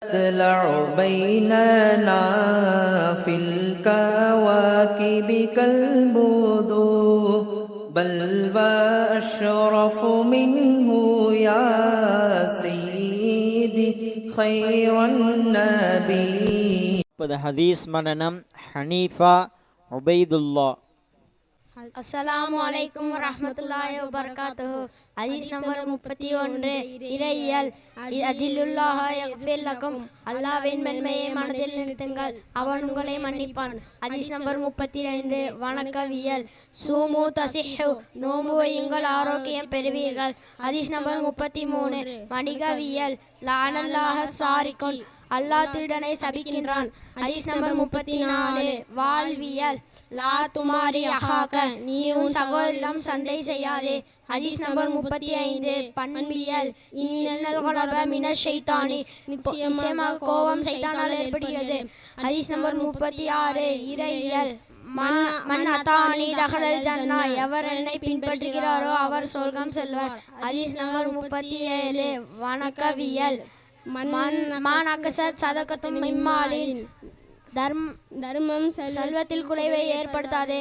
تطلع بيننا في الكواكب كالبدور بل وأشرف منه يا سيدي خير النبي. ஹதீஸ் மனனம் ஹனீஃபா உபைதுல்லா. அஸ்ஸலாமு அலைக்கும் வரஹ்மத்துல்லாஹி வபரகாத்துஹு. ஹதீஸ் நம்பர் 31. இறையியல். அஜிலுல்லாஹ யக்ஃபிர் லக்கும். அல்லாஹ்வின் மென்மையை மனதில் நிறுத்துங்கள், அவன் உங்களை மன்னிப்பான். ஹதீஸ் நம்பர் 32. வணக்கவியல். சூமு தசிஹு. நோன்பு வையுங்கள், ஆரோக்கியம் பெறுவீர்கள். ஹதீஸ் நம்பர் 33. வணிகவியல். லானல்லாஹ சாரிகுன். அல்லாஹ் திருடனை சபிக்கின்றான். ஹதீஸ் நம்பர் 34. வாழ்வியல். லா துமாரி அஹாக. நீ உன் சகோதரிடம் சண்டை செய்யாதே. ஹதீஸ் நம்பர் 35. பண்பியல். இன்னல் கலப மினஷ் ஷைத்தானி. நிச்சயமாக கோபம் சைத்தானால் ஏற்படுகிறது. ஹதீஸ் நம்பர் 36. இறையியல். மன் அத்தானி தஹலல் ஜன்னா. எவர் என்னை பின்பற்றுகிறாரோ அவர் சொர்க்கம் செல்வர். ஹதீஸ் நம்பர் 37. வணக்கவியல். தர்மம் செல்வத்தில் குறைவை ஏற்படுத்தாதே.